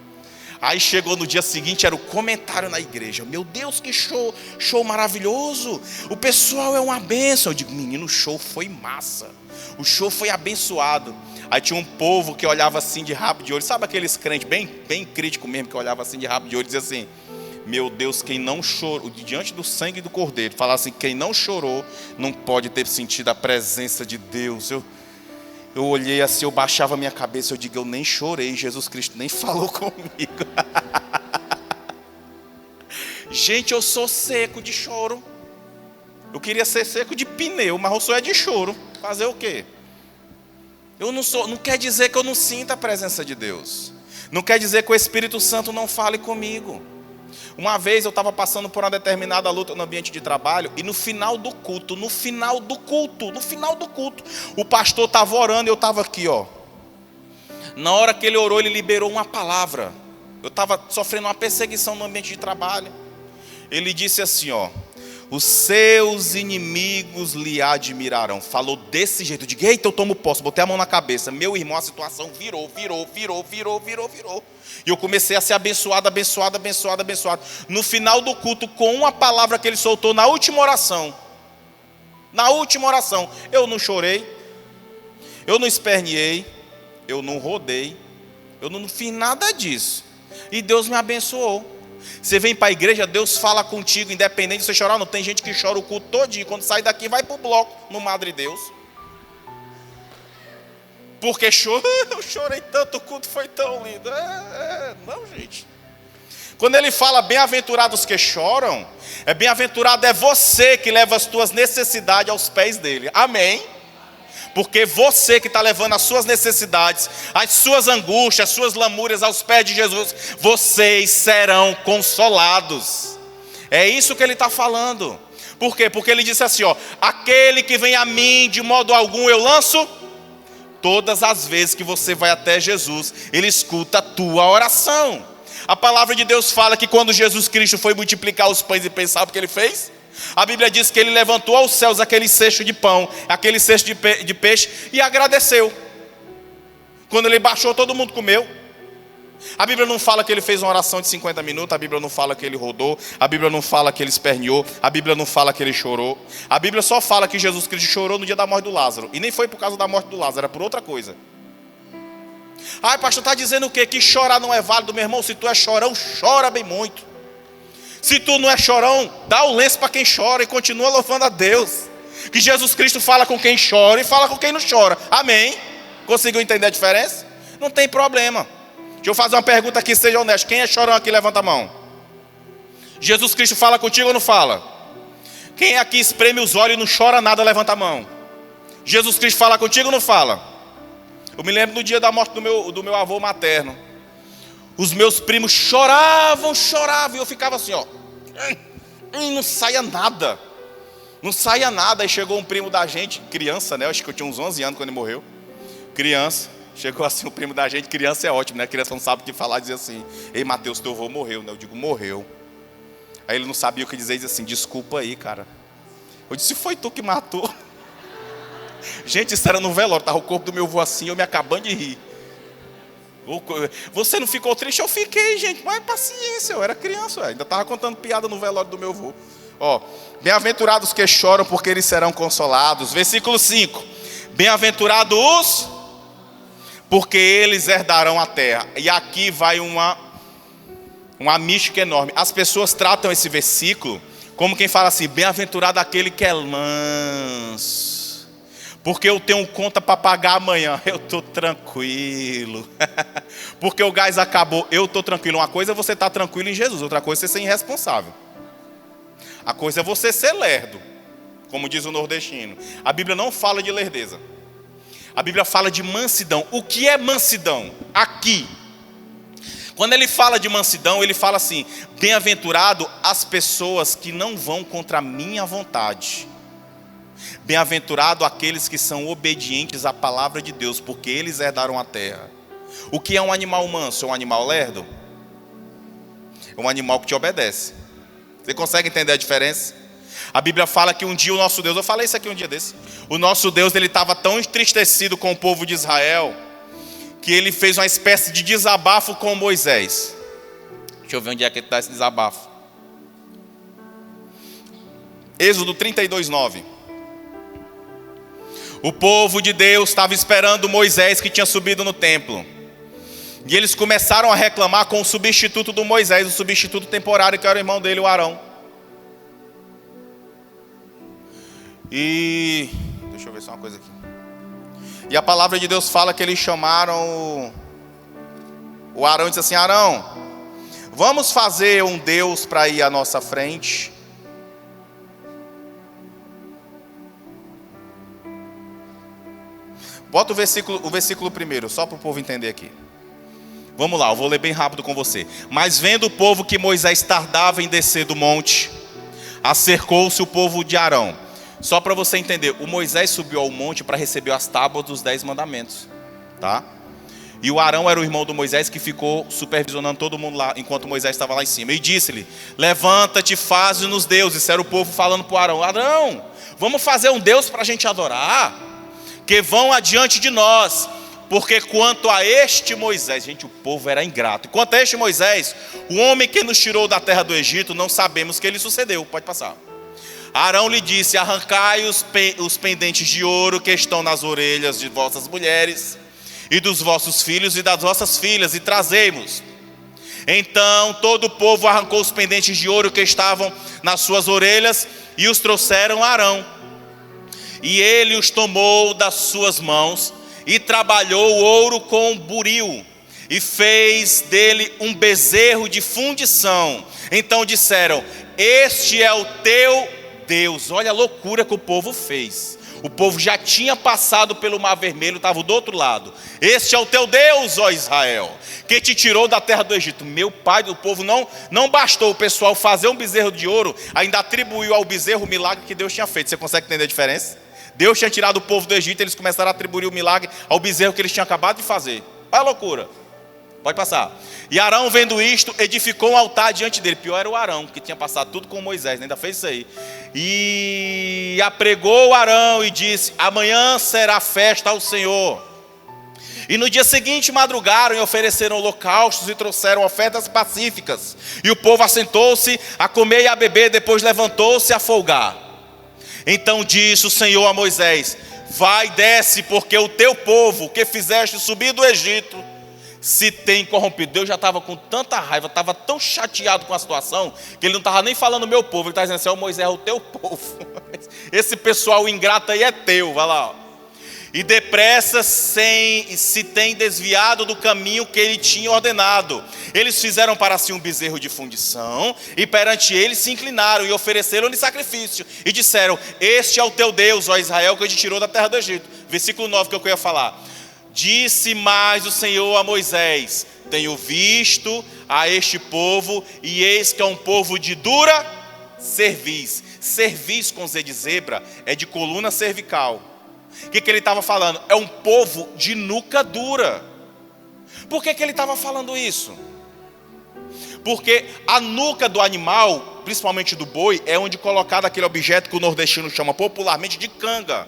Aí chegou no dia seguinte, era o comentário na igreja. Meu Deus, que show maravilhoso. O pessoal é uma bênção. Eu digo, menino, o show foi massa. O show foi abençoado. Aí tinha um povo que olhava assim de rabo de olho. Sabe aqueles crentes bem crítico mesmo, que olhava assim de rabo de olho e dizia assim, meu Deus, quem não chorou, diante do sangue do Cordeiro, falava assim, quem não chorou não pode ter sentido a presença de Deus. Eu olhei assim, eu baixava a minha cabeça, eu digo, eu nem chorei, Jesus Cristo nem falou comigo. Gente, eu sou seco de choro. Eu queria ser seco de pneu, mas eu sou de choro. Fazer o quê? Eu não quer dizer que eu não sinta a presença de Deus. Não quer dizer que o Espírito Santo não fale comigo. Uma vez eu estava passando por uma determinada luta no ambiente de trabalho, e no final do culto, o pastor estava orando e eu estava aqui, ó. Na hora que ele orou, ele liberou uma palavra. Eu estava sofrendo uma perseguição no ambiente de trabalho. Ele disse assim, ó, os seus inimigos lhe admirarão. Falou desse jeito, eu digo, eita, eu tomo posse, botei a mão na cabeça. Meu irmão, a situação virou. E eu comecei a ser abençoado. No final do culto, com uma palavra que ele soltou na última oração. Eu não chorei, eu não esperneei, eu não rodei, eu não fiz nada disso. E Deus me abençoou. Você vem para a igreja, Deus fala contigo, independente de você chorar ou não. Tem gente que chora o culto todinho, quando sai daqui vai para o bloco, no Madre Deus. Porque eu chorei tanto, o culto foi tão lindo. Não, gente. Quando ele fala bem-aventurados que choram, bem-aventurado é você que leva as tuas necessidades aos pés dele. Amém? Porque você que está levando as suas necessidades, as suas angústias, as suas lamúrias aos pés de Jesus, vocês serão consolados. É isso que ele está falando. Por quê? Porque ele disse assim, ó, aquele que vem a mim, de modo algum eu lanço. Todas as vezes que você vai até Jesus, ele escuta a tua oração. A palavra de Deus fala que quando Jesus Cristo foi multiplicar os pães e peixes, sabe o que ele fez? A Bíblia diz que ele levantou aos céus aquele cesto de pão, aquele cesto de peixe, e agradeceu. Quando ele baixou, todo mundo comeu. A Bíblia não fala que ele fez uma oração de 50 minutos, a Bíblia não fala que ele rodou, a Bíblia não fala que ele esperneou, a Bíblia não fala que ele chorou. A Bíblia só fala que Jesus Cristo chorou no dia da morte do Lázaro. E nem foi por causa da morte do Lázaro, era por outra coisa. Ai, pastor, está dizendo o quê? Que chorar não é válido, meu irmão. Se tu é chorão, chora bem muito. Se tu não é chorão, dá o lenço para quem chora e continua louvando a Deus. Que Jesus Cristo fala com quem chora e fala com quem não chora. Amém? Conseguiu entender a diferença? Não tem problema. Deixa eu fazer uma pergunta aqui, seja honesto. Quem é chorão aqui, levanta a mão. Jesus Cristo fala contigo ou não fala? Quem aqui espreme os olhos e não chora nada, levanta a mão. Jesus Cristo fala contigo ou não fala? Eu me lembro do dia da morte do meu avô materno. Os meus primos choravam, e eu ficava assim, ó. Não saía nada. Não saía nada. Aí chegou um primo da gente, criança, né? Acho que eu tinha uns 11 anos quando ele morreu. Criança. Chegou assim o primo da gente. Criança é ótimo, né? A criança não sabe o que falar. Dizia assim: ei, Mateus, teu avô morreu, né? Eu digo: morreu. Aí ele não sabia o que dizer. Dizia assim: desculpa aí, cara. Eu disse: foi tu que matou. Gente, isso era no velório. Estava o corpo do meu avô assim, eu me acabando de rir. Você não ficou triste? Eu fiquei, gente. Mas paciência, eu era criança. Ainda estava contando piada no velório do meu avô. Ó, bem-aventurados que choram, porque eles serão consolados. Versículo 5. Bem-aventurados, porque eles herdarão a terra. E aqui vai uma mística enorme. As pessoas tratam esse versículo como quem fala assim: bem-aventurado aquele que é manso, porque eu tenho conta para pagar amanhã. Eu estou tranquilo. Porque o gás acabou, eu estou tranquilo. Uma coisa é você estar tranquilo em Jesus, outra coisa é você ser irresponsável. A coisa é você ser lerdo, como diz o nordestino. A Bíblia não fala de lerdeza. A Bíblia fala de mansidão. O que é mansidão? Aqui. Quando ele fala de mansidão, ele fala assim: bem-aventurado as pessoas que não vão contra a minha vontade. Bem-aventurado aqueles que são obedientes à palavra de Deus, porque eles herdaram a terra. O que é um animal manso? É um animal lerdo? É um animal que te obedece. Você consegue entender a diferença? A Bíblia fala que um dia o nosso Deus, eu falei isso aqui um dia desse, o nosso Deus, ele estava tão entristecido com o povo de Israel, que ele fez uma espécie de desabafo com Moisés. Deixa eu ver onde é que está esse desabafo. Êxodo 32:9. O povo de Deus estava esperando Moisés, que tinha subido no templo. E eles começaram a reclamar com o substituto do Moisés, o substituto temporário, que era o irmão dele, o Arão. E deixa eu ver só uma coisa aqui. E a palavra de Deus fala que eles chamaram o Arão e disse assim: Arão, vamos fazer um Deus para ir à nossa frente. Bota o versículo primeiro, só para o povo entender aqui. Vamos lá, eu vou ler bem rápido com você. Mas vendo o povo que Moisés tardava em descer do monte, acercou-se o povo de Arão. Só para você entender, o Moisés subiu ao monte para receber as tábuas dos 10 mandamentos, tá? E o Arão era o irmão do Moisés, que ficou supervisionando todo mundo lá, enquanto Moisés estava lá em cima. E disse-lhe: levanta-te, faze-nos deuses. Isso era o povo falando para o Arão: Arão, vamos fazer um Deus para a gente adorar, que vão adiante de nós. Porque quanto a este Moisés, gente, o povo era ingrato. Quanto a este Moisés, o homem que nos tirou da terra do Egito, não sabemos o que lhe sucedeu. Pode passar. Arão lhe disse: arrancai os pendentes de ouro que estão nas orelhas de vossas mulheres, e dos vossos filhos e das vossas filhas, e trazei-mos. Então todo o povo arrancou os pendentes de ouro que estavam nas suas orelhas, e os trouxeram a Arão. E ele os tomou das suas mãos, e trabalhou o ouro com buril, e fez dele um bezerro de fundição. Então disseram: este é o teu Deus. Olha a loucura que o povo fez. O povo já tinha passado pelo Mar Vermelho, estava do outro lado. Este é o teu Deus, ó Israel, que te tirou da terra do Egito. Meu pai, do povo não bastou o pessoal fazer um bezerro de ouro, ainda atribuiu ao bezerro o milagre que Deus tinha feito. Você consegue entender a diferença? Deus tinha tirado o povo do Egito, eles começaram a atribuir o milagre ao bezerro que eles tinham acabado de fazer. Olha a loucura. Pode passar. E Arão, vendo isto, edificou um altar diante dele. Pior era o Arão, que tinha passado tudo com Moisés, ainda fez isso aí. E apregou o Arão e disse: amanhã será festa ao Senhor. E no dia seguinte madrugaram e ofereceram holocaustos e trouxeram ofertas pacíficas. E o povo assentou-se a comer e a beber, depois levantou-se a folgar. Então disse o Senhor a Moisés: vai, desce, porque o teu povo que fizeste subir do Egito se tem corrompido. Deus já estava com tanta raiva, estava tão chateado com a situação, que ele não estava nem falando meu povo, ele está dizendo assim: ó, Moisés, é o teu povo. Esse pessoal ingrato aí é teu, vai lá, ó. E depressa se tem desviado do caminho que ele tinha ordenado. Eles fizeram para si um bezerro de fundição, e perante ele se inclinaram e ofereceram-lhe sacrifício. E disseram: este é o teu Deus, ó Israel, que te tirou da terra do Egito. Versículo 9 que eu ia falar. Disse mais o Senhor a Moisés: tenho visto a este povo, e eis que é um povo de dura cerviz. Cerviz com Z de zebra é de coluna cervical. O que ele estava falando? É um povo de nuca dura. Por que ele estava falando isso? Porque a nuca do animal, principalmente do boi, é onde colocado aquele objeto que o nordestino chama popularmente de canga.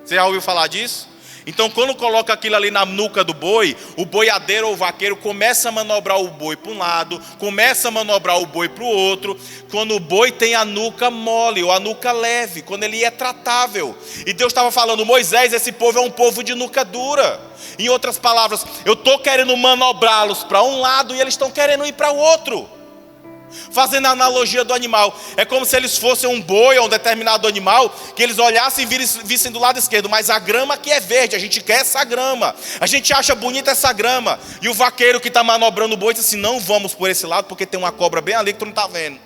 Você já ouviu falar disso? Então, quando coloca aquilo ali na nuca do boi, o boiadeiro ou o vaqueiro começa a manobrar o boi para um lado, começa a manobrar o boi para o outro, quando o boi tem a nuca mole ou a nuca leve, quando ele é tratável. E Deus estava falando: Moisés, esse povo é um povo de nuca dura. Em outras palavras, eu estou querendo manobrá-los para um lado e eles estão querendo ir para o outro. Fazendo a analogia do animal, é como se eles fossem um boi ou um determinado animal, que eles olhassem e vissem do lado esquerdo, mas a grama aqui é verde, a gente quer essa grama, a gente acha bonita essa grama. E o vaqueiro que está manobrando o boi diz assim: não vamos por esse lado, porque tem uma cobra bem ali que tu não está vendo,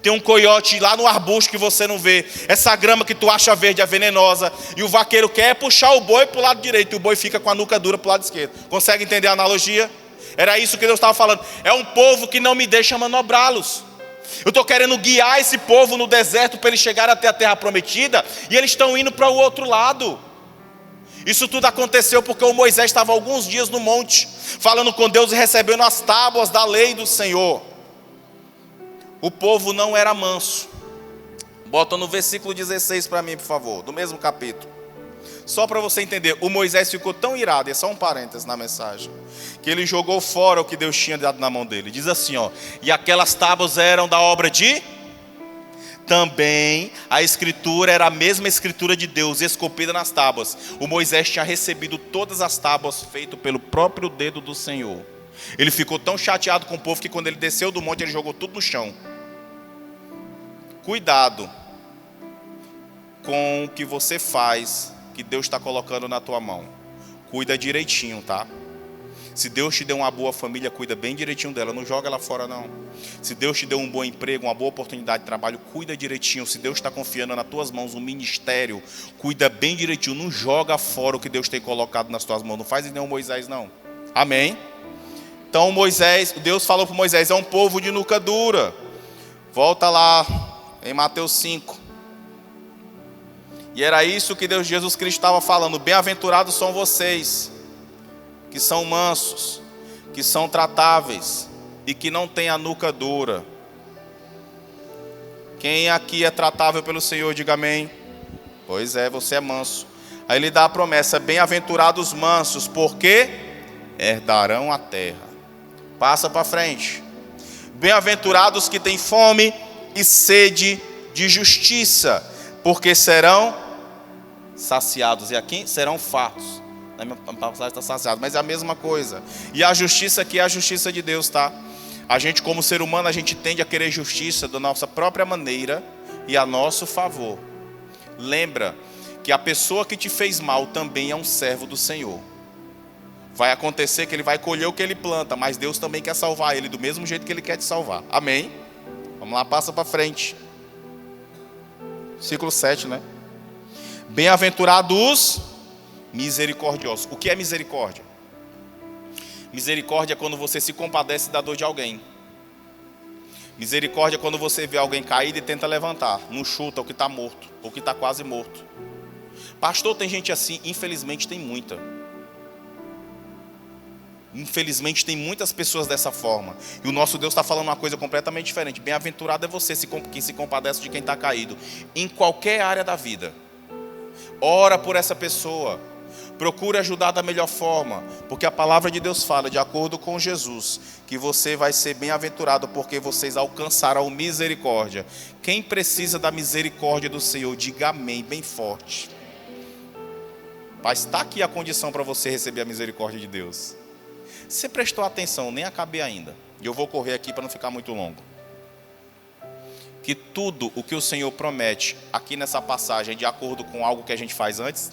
tem um coiote lá no arbusto que você não vê, essa grama que tu acha verde é venenosa. E o vaqueiro quer puxar o boi para o lado direito, e o boi fica com a nuca dura para o lado esquerdo. Consegue entender a analogia? Era isso que Deus estava falando. É um povo que não me deixa manobrá-los. Eu estou querendo guiar esse povo no deserto para eles chegarem até a terra prometida, e eles estão indo para o outro lado. Isso tudo aconteceu porque o Moisés estava alguns dias no monte, falando com Deus e recebendo as tábuas da lei do Senhor. O povo não era manso. Bota no versículo 16 para mim, por favor, do mesmo capítulo. Só para você entender, o Moisés ficou tão irado, e é só um parênteses na mensagem, que ele jogou fora o que Deus tinha dado na mão dele. Diz assim, ó: e aquelas tábuas eram da obra de... Também a escritura era a mesma escritura de Deus, esculpida nas tábuas. O Moisés tinha recebido todas as tábuas feitas pelo próprio dedo do Senhor. Ele ficou tão chateado com o povo que quando ele desceu do monte, ele jogou tudo no chão. Cuidado com o que você faz, que Deus está colocando na tua mão. Cuida direitinho, tá? Se Deus te deu uma boa família, cuida bem direitinho dela, não joga ela fora não. Se Deus te deu um bom emprego, uma boa oportunidade de trabalho, cuida direitinho. Se Deus está confiando nas tuas mãos um ministério, cuida bem direitinho, não joga fora o que Deus tem colocado nas tuas mãos. Não faz nem o Moisés não. Amém? Então Deus falou para Moisés: é um povo de nuca dura. Volta lá em Mateus 5. E era isso que Jesus Cristo estava falando: bem-aventurados são vocês, que são mansos, que são tratáveis e que não têm a nuca dura. Quem aqui é tratável pelo Senhor, diga amém. Pois é, você é manso. Aí ele dá a promessa: bem-aventurados mansos, porque herdarão a terra. Passa para frente. Bem-aventurados que têm fome e sede de justiça, porque serão saciados. E aqui serão fartos. Na minha passagem está saciado, mas é a mesma coisa. E a justiça aqui é a justiça de Deus, tá? A gente, como ser humano, a gente tende a querer justiça da nossa própria maneira e a nosso favor. Lembra que a pessoa que te fez mal também é um servo do Senhor. Vai acontecer que ele vai colher o que ele planta, mas Deus também quer salvar ele do mesmo jeito que ele quer te salvar. Amém? Vamos lá, passa para frente. Versículo 7, né? Bem-aventurados misericordiosos. O que é misericórdia? Misericórdia é quando você se compadece da dor de alguém. Misericórdia é quando você vê alguém caído e tenta levantar. Não chuta o que está morto, ou que está quase morto. Pastor, tem gente assim? Infelizmente tem muita. Infelizmente tem muitas pessoas dessa forma. E o nosso Deus está falando uma coisa completamente diferente. Bem-aventurado é você que se compadece de quem está caído, em qualquer área da vida. Ora por essa pessoa. Procure ajudar da melhor forma, porque a palavra de Deus fala, de acordo com Jesus, que você vai ser bem-aventurado porque vocês alcançarão misericórdia. Quem precisa da misericórdia do Senhor, diga amém, bem forte. Mas está aqui a condição para você receber a misericórdia de Deus. Você prestou atenção, nem acabei ainda. E eu vou correr aqui para não ficar muito longo. Que tudo o que o Senhor promete aqui nessa passagem é de acordo com algo que a gente faz antes.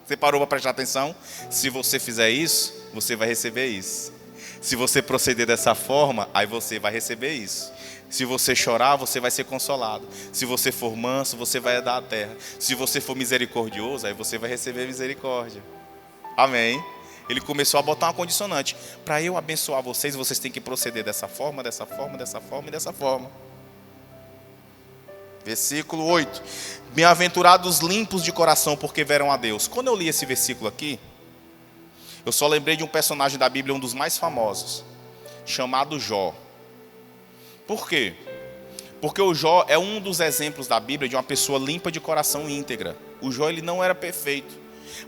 Você parou para prestar atenção? Se você fizer isso, você vai receber isso. Se você proceder dessa forma, aí você vai receber isso. Se você chorar, você vai ser consolado. Se você for manso, você vai herdar a terra. Se você for misericordioso, aí você vai receber misericórdia. Amém? Ele começou a botar uma condicionante. Para eu abençoar vocês, vocês têm que proceder dessa forma, dessa forma, dessa forma e dessa forma. Versículo 8. Bem-aventurados limpos de coração, porque verão a Deus. Quando eu li esse versículo aqui, eu só lembrei de um personagem da Bíblia, um dos mais famosos, chamado Jó. Por quê? Porque o Jó é um dos exemplos da Bíblia de uma pessoa limpa de coração e íntegra. O Jó, ele não era perfeito,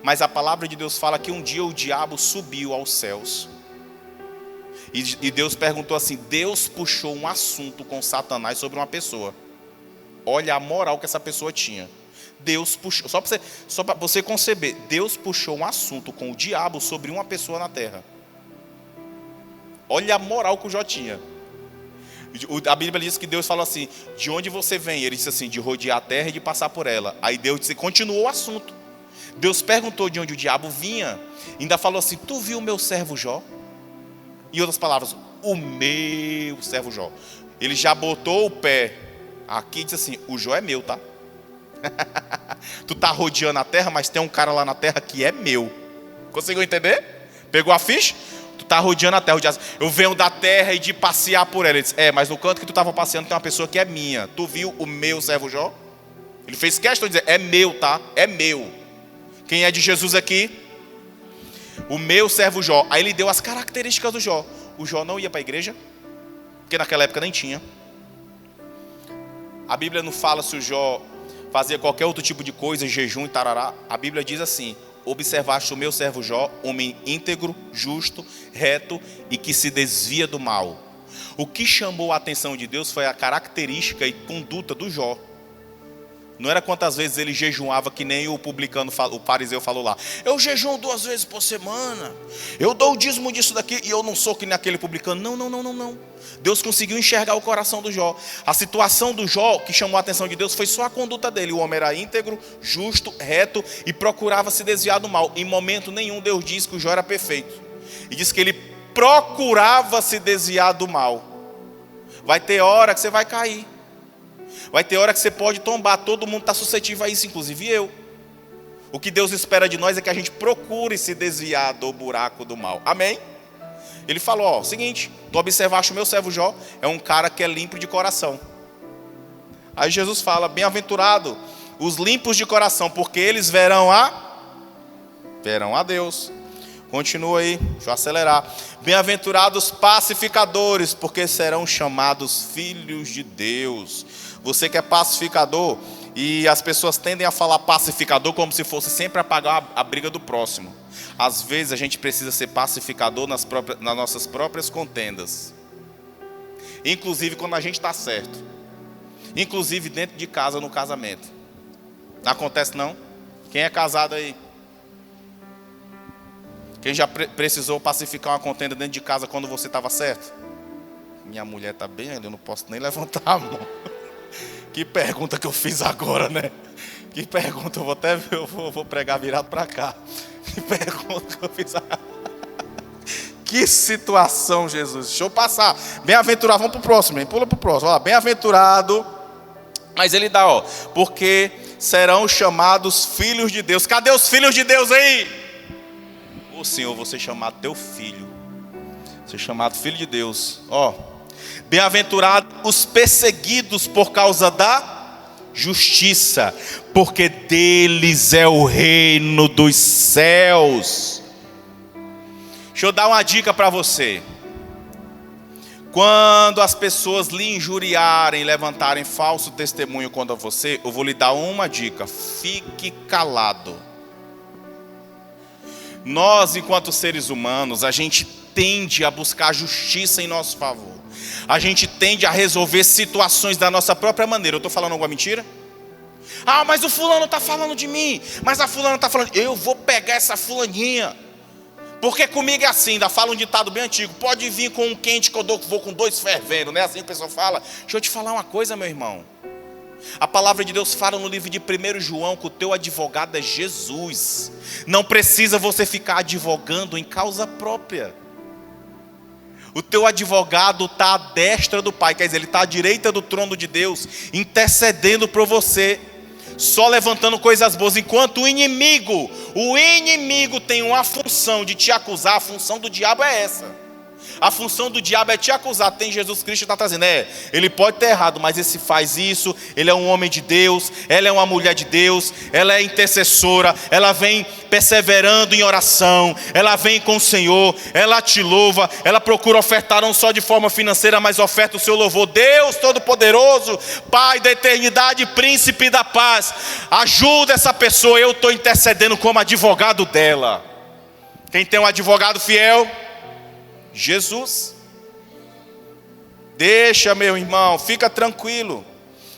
mas a palavra de Deus fala que um dia o diabo subiu aos céus. E Deus perguntou assim, Deus puxou um assunto com Satanás sobre uma pessoa. Olha a moral que essa pessoa tinha. Deus puxou, só para você conceber, Deus puxou um assunto com o diabo sobre uma pessoa na terra. Olha a moral que o Jó tinha. A Bíblia diz que Deus falou assim, de onde você vem? Ele disse assim, de rodear a terra e de passar por ela. Aí Deus disse, continuou o assunto. Deus perguntou de onde o diabo vinha. Ainda falou assim, tu viu o meu servo Jó? Em outras palavras, o meu servo Jó. Ele já botou o pé aqui e disse assim, o Jó é meu, tá? Tu tá rodeando a terra, mas tem um cara lá na terra que é meu. Conseguiu entender? Pegou a ficha? Tu tá rodeando a terra. Eu venho da terra e de passear por ela. Ele disse, mas no canto que tu estava passeando tem uma pessoa que é minha. Tu viu o meu servo Jó? Ele fez questão de dizer, é meu, tá? É meu. Quem é de Jesus aqui? O meu servo Jó. Aí ele deu as características do Jó. O Jó não ia para a igreja, porque naquela época nem tinha. A Bíblia não fala se o Jó fazia qualquer outro tipo de coisa, jejum e tarará. A Bíblia diz assim, observaste o meu servo Jó, homem íntegro, justo, reto e que se desvia do mal. O que chamou a atenção de Deus foi a característica e conduta do Jó. Não era quantas vezes ele jejuava, que nem o publicano, o fariseu falou lá. Eu jejuo 2 vezes por semana. Eu dou o dízimo disso daqui e eu não sou que nem aquele publicano. Não. Deus conseguiu enxergar o coração do Jó. A situação do Jó, que chamou a atenção de Deus, foi só a conduta dele. O homem era íntegro, justo, reto e procurava se desviar do mal. Em momento nenhum Deus disse que o Jó era perfeito. E disse que ele procurava se desviar do mal. Vai ter hora que você vai cair. Vai ter hora que você pode tombar, todo mundo está suscetível a isso, inclusive eu. O que Deus espera de nós é que a gente procure se desviar do buraco do mal. Amém? Ele falou, seguinte, tu observaste o meu servo Jó, é um cara que é limpo de coração. Aí Jesus fala, bem-aventurado os limpos de coração, porque eles verão a Deus. Continua aí, deixa eu acelerar. Bem-aventurados pacificadores, porque serão chamados filhos de Deus. Você que é pacificador, e as pessoas tendem a falar pacificador como se fosse sempre apagar a briga do próximo. Às vezes a gente precisa ser pacificador nas nossas próprias contendas. Inclusive quando a gente está certo. Inclusive dentro de casa, no casamento. Não acontece não? Quem é casado aí? Quem já precisou pacificar uma contenda dentro de casa quando você estava certo? Minha mulher está bem ali, eu não posso nem levantar a mão. Que pergunta que eu fiz agora, né? Que pergunta, eu vou pregar virado para cá. Que pergunta que eu fiz agora. Que situação, Jesus. Deixa eu passar. Bem-aventurado, vamos para o próximo, hein? Pula para o próximo. Olha, bem-aventurado. Mas ele dá, porque serão chamados filhos de Deus. Cadê os filhos de Deus aí? Ô Senhor, você chamado teu filho. Você chamado filho de Deus. Bem-aventurados os perseguidos por causa da justiça, porque deles é o reino dos céus. Deixa eu dar uma dica para você. Quando as pessoas lhe injuriarem, levantarem falso testemunho contra você, eu vou lhe dar uma dica: fique calado. Nós, enquanto seres humanos, a gente tende a buscar justiça em nosso favor. A gente tende a resolver situações da nossa própria maneira. Eu estou falando alguma mentira? Ah, mas o fulano está falando de mim. Mas a fulana está falando, eu vou pegar essa fulaninha. Porque comigo é assim, ainda fala um ditado bem antigo. Pode vir com um quente que eu vou com dois fervendo. Não é assim que a pessoa fala? Deixa eu te falar uma coisa, meu irmão. A palavra de Deus fala no livro de 1 João que o teu advogado é Jesus. Não precisa você ficar advogando em causa própria. O teu advogado está à destra do Pai, quer dizer, ele está à direita do trono de Deus, intercedendo por você, só levantando coisas boas, enquanto o inimigo tem uma função de te acusar. A função do diabo é essa. A função do diabo é te acusar. Tem Jesus Cristo está trazendo, ele pode ter errado, mas esse faz isso, ele é um homem de Deus, ela é uma mulher de Deus, ela é intercessora, ela vem perseverando em oração, ela vem com o Senhor, ela te louva, ela procura ofertar não só de forma financeira, mas oferta o seu louvor. Deus Todo-Poderoso, Pai da eternidade, Príncipe da paz, ajuda essa pessoa. Eu estou intercedendo como advogado dela. Quem tem um advogado fiel? Jesus. Deixa, meu irmão, fica tranquilo,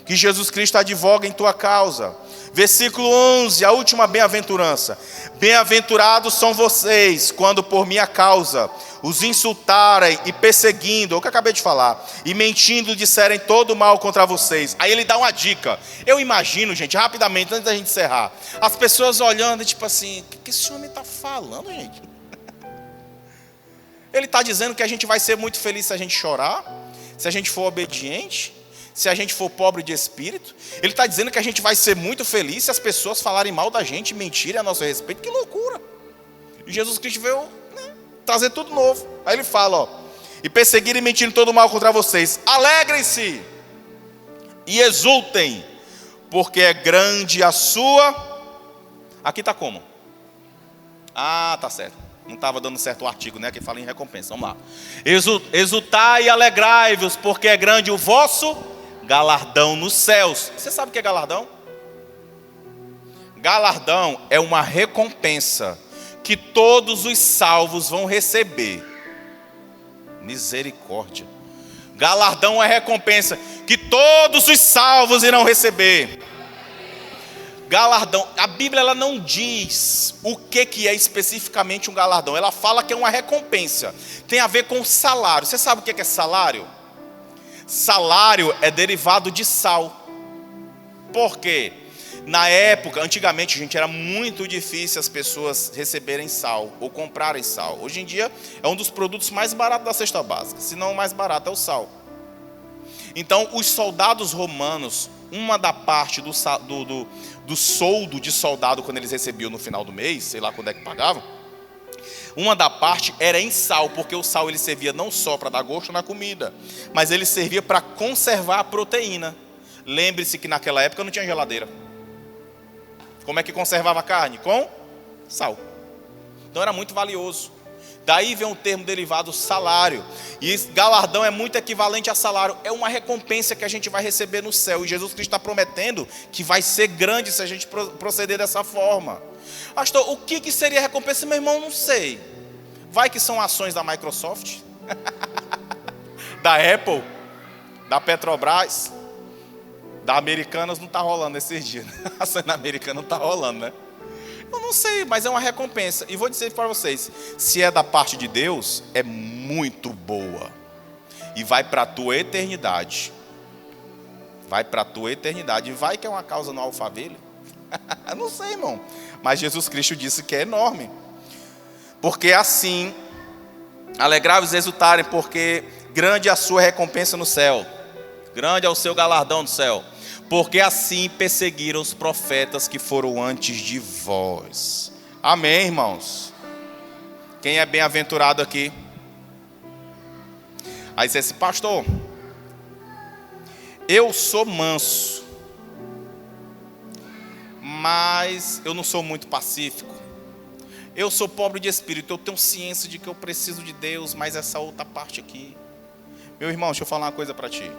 que Jesus Cristo advoga em tua causa. Versículo 11, a última bem-aventurança. Bem-aventurados são vocês, quando por minha causa os insultarem e perseguindo, é o que eu acabei de falar, e mentindo disserem todo mal contra vocês. Aí ele dá uma dica. Eu imagino, gente, rapidamente, antes da gente encerrar, as pessoas olhando, tipo assim, o que esse homem está falando, gente? Ele está dizendo que a gente vai ser muito feliz se a gente chorar, se a gente for obediente, se a gente for pobre de espírito. Ele está dizendo que a gente vai ser muito feliz se as pessoas falarem mal da gente, mentirem a nosso respeito. Que loucura! E Jesus Cristo veio trazer tudo novo. Aí ele fala, e perseguirem e mentirem todo mal contra vocês. Alegrem-se e exultem, porque é grande a sua... Aqui está como? Ah, tá certo. Não estava dando certo o artigo, né? Que fala em recompensa. Vamos lá. Exultai e alegrai-vos, porque é grande o vosso galardão nos céus. Você sabe o que é galardão? Galardão é uma recompensa que todos os salvos vão receber. Misericórdia. Galardão é recompensa que todos os salvos irão receber. Galardão, a Bíblia ela não diz o que é especificamente um galardão. Ela fala que é uma recompensa. Tem a ver com salário. Você sabe o que é salário? Salário é derivado de sal. Por quê? Na época, antigamente, gente, era muito difícil as pessoas receberem sal ou comprarem sal. Hoje em dia é um dos produtos mais baratos da cesta básica. Se não o mais barato é o sal. Então, os soldados romanos, uma da parte do soldo de soldado, quando eles recebiam no final do mês, sei lá quando é que pagavam, uma da parte era em sal, porque o sal ele servia não só para dar gosto na comida, mas ele servia para conservar a proteína. Lembre-se que naquela época não tinha geladeira. Como é que conservava a carne? Com sal. Então era muito valioso. Daí vem o termo derivado salário. E esse galardão é muito equivalente a salário. É uma recompensa que a gente vai receber no céu. E Jesus Cristo está prometendo que vai ser grande se a gente proceder dessa forma. Pastor, o que seria recompensa? Meu irmão, não sei. Vai que são ações da Microsoft, da Apple, da Petrobras, da Americanas. Não está rolando esses dias. A ação da Americanas não está rolando, né? Eu não sei, mas é uma recompensa. E vou dizer para vocês, se é da parte de Deus, é muito boa. E vai para a tua eternidade. Vai para a tua eternidade. E vai que é uma causa no Alphaville. Não sei, irmão. Mas Jesus Cristo disse que é enorme. Porque assim, alegrai-vos e exultarem, porque grande é a sua recompensa no céu. Grande é o seu galardão no céu. Porque assim perseguiram os profetas que foram antes de vós. Amém, irmãos? Quem é bem-aventurado aqui? Aí você disse, pastor, eu sou manso, mas eu não sou muito pacífico. Eu sou pobre de espírito, eu tenho ciência de que eu preciso de Deus, mas essa outra parte aqui. Meu irmão, deixa eu falar uma coisa para ti.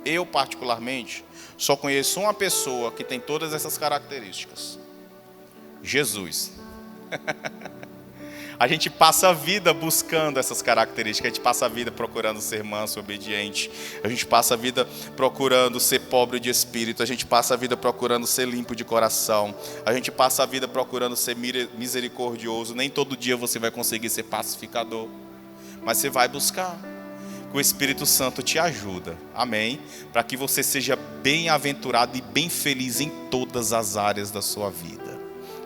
Eu, particularmente, só conheço uma pessoa que tem todas essas características. Jesus. A gente passa a vida buscando essas características. A gente passa a vida procurando ser manso, obediente. A gente passa a vida procurando ser pobre de espírito. A gente passa a vida procurando ser limpo de coração. A gente passa a vida procurando ser misericordioso. Nem todo dia você vai conseguir ser pacificador, mas você vai buscar. O Espírito Santo te ajuda, amém? Para que você seja bem-aventurado e bem feliz em todas as áreas da sua vida.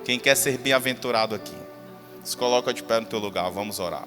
Quem quer ser bem-aventurado aqui? Se coloca de pé no teu lugar, vamos orar.